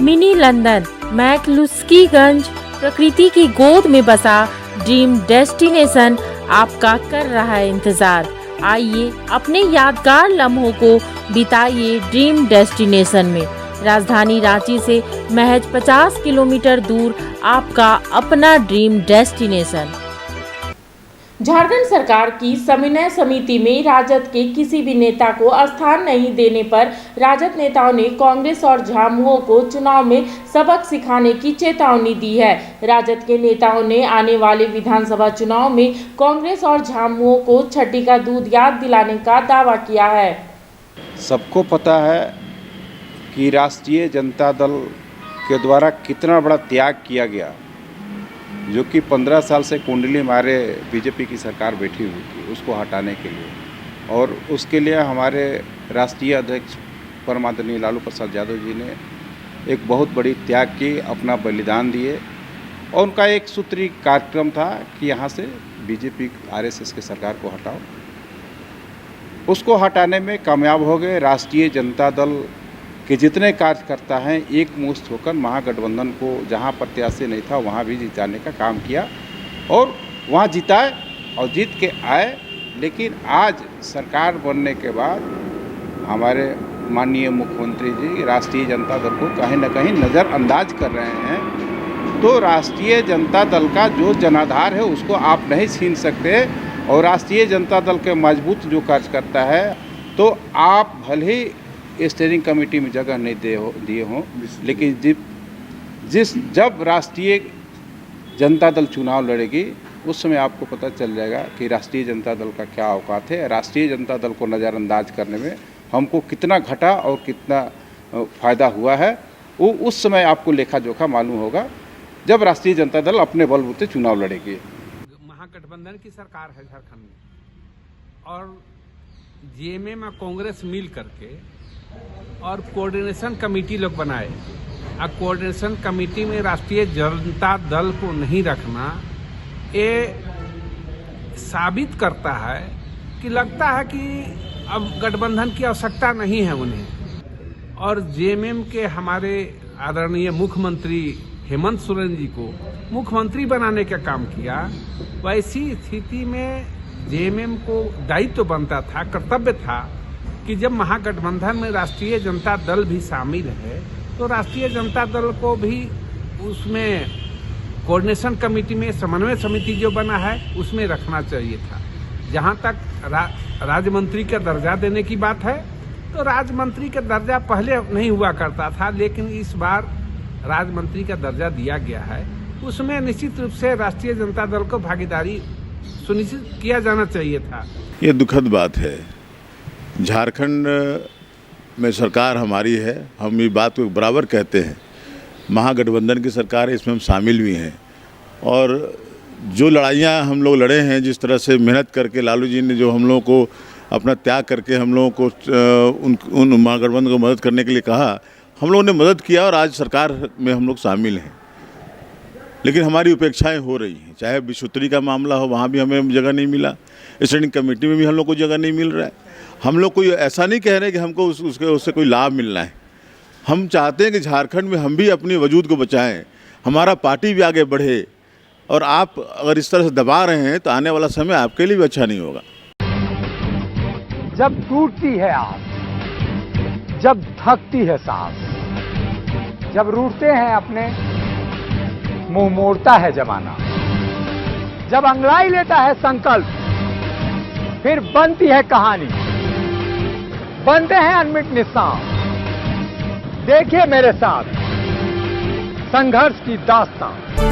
Mini London McCluskieganj प्रकृति की गोद में बसा ड्रीम डेस्टिनेशन आपका कर रहा है इंतजार। आइए अपने यादगार लम्हों को बिताइए ड्रीम डेस्टिनेशन में। राजधानी रांची से महज 50 किलोमीटर दूर आपका अपना ड्रीम डेस्टिनेशन। झारखंड सरकार की समन्वय समिति में राजद के किसी भी नेता को स्थान नहीं देने पर राजद नेताओं ने कांग्रेस और झामुमो को चुनाव में सबक सिखाने की चेतावनी दी है। राजद के नेताओं ने आने वाले विधानसभा चुनाव में कांग्रेस और झामुमो को छठी का दूध याद दिलाने का दावा किया है। सबको पता है कि राष्ट्रीय जनता दल के द्वारा कितना बड़ा त्याग किया गया, जो कि 15 साल से कुंडली मारे बीजेपी की सरकार बैठी हुई थी, उसको हटाने के लिए। और उसके लिए हमारे राष्ट्रीय अध्यक्ष परम आदरणीय लालू प्रसाद यादव जी ने एक बहुत बड़ी त्याग की, अपना बलिदान दिए। और उनका एक सूत्री कार्यक्रम था कि यहाँ से बीजेपी आरएसएस की सरकार को हटाओ। उसको हटाने में कामयाब हो गए। राष्ट्रीय जनता दल के जितने कार्यकर्ता हैं एक मुश्त होकर महागठबंधन को जहां प्रत्याशी नहीं था वहां भी जिताने का काम किया और वहां जिताए और जीत के आए। लेकिन आज सरकार बनने के बाद हमारे माननीय मुख्यमंत्री जी राष्ट्रीय जनता दल को कहीं न कहीं नज़रअंदाज कर रहे हैं। तो राष्ट्रीय जनता दल का जो जनाधार है उसको आप नहीं छीन सकते। और राष्ट्रीय जनता दल के मजबूत जो कार्यकर्ता है, तो आप भले ही स्टीयरिंग कमेटी में जगह नहीं दिए हों, लेकिन जब राष्ट्रीय जनता दल चुनाव लड़ेगी उस समय आपको पता चल जाएगा कि राष्ट्रीय जनता दल का क्या औकात है। राष्ट्रीय जनता दल को नज़रअंदाज करने में हमको कितना घटा और कितना फ़ायदा हुआ है, वो उस समय आपको लेखा जोखा मालूम होगा जब राष्ट्रीय जनता दल अपने बलबूते चुनाव लड़ेगी। महागठबंधन की सरकार है झारखंड में और जेएमएम में कांग्रेस मिल करके और कोऑर्डिनेशन कमेटी लोग बनाए। और कोऑर्डिनेशन कमेटी में राष्ट्रीय जनता दल को नहीं रखना, ये साबित करता है कि लगता है कि अब गठबंधन की आवश्यकता नहीं है उन्हें। और जेएमएम के हमारे आदरणीय मुख्यमंत्री हेमंत सोरेन जी को मुख्यमंत्री बनाने का काम किया। वैसी स्थिति में जेएमएम को दायित्व बनता था, कर्तव्य था कि जब महागठबंधन में राष्ट्रीय जनता दल भी शामिल है तो राष्ट्रीय जनता दल को भी उसमें कोऑर्डिनेशन कमेटी में समन्वय समिति जो बना है उसमें रखना चाहिए था। जहां तक राज्य मंत्री का दर्जा देने की बात है तो राज्य मंत्री का दर्जा पहले नहीं हुआ करता था, लेकिन इस बार राज्य मंत्री का दर्जा दिया गया है। उसमें निश्चित रूप से राष्ट्रीय जनता दल को भागीदारी सुनिश्चित किया जाना चाहिए था। ये दुखद बात है। झारखंड में सरकार हमारी है, हम ये बात को बराबर कहते हैं। महागठबंधन की सरकार है, इसमें हम शामिल भी हैं। और जो लड़ाइयाँ हम लोग लड़े हैं, जिस तरह से मेहनत करके लालू जी ने जो हम लोगों को अपना त्याग करके हम लोगों को उन महागठबंधन को मदद करने के लिए कहा, हम लोगों ने मदद किया और आज सरकार में हम लोग शामिल हैं। लेकिन हमारी उपेक्षाएं हो रही हैं। चाहे विश्वोत्तरी का मामला हो, वहाँ भी हमें जगह नहीं मिला। स्टैंडिंग कमेटी में भी हम लोग को जगह नहीं मिल रहा है। हम लोग कोई ऐसा नहीं कह रहे कि हमको उससे कोई लाभ मिलना है। हम चाहते हैं कि झारखंड में हम भी अपनी वजूद को बचाएं, हमारा पार्टी भी आगे बढ़े। और आप अगर इस तरह से दबा रहे हैं तो आने वाला समय आपके लिए भी अच्छा नहीं होगा। जब टूटती है आस, जब थकती है सांस, जब रूठते हैं अपने, मुंह मोड़ता है जमाना, जब अंगड़ाई लेता है संकल्प, फिर बनती है कहानी, बनते हैं अनमिट निशान। देखिए मेरे साथ संघर्ष की दास्तान।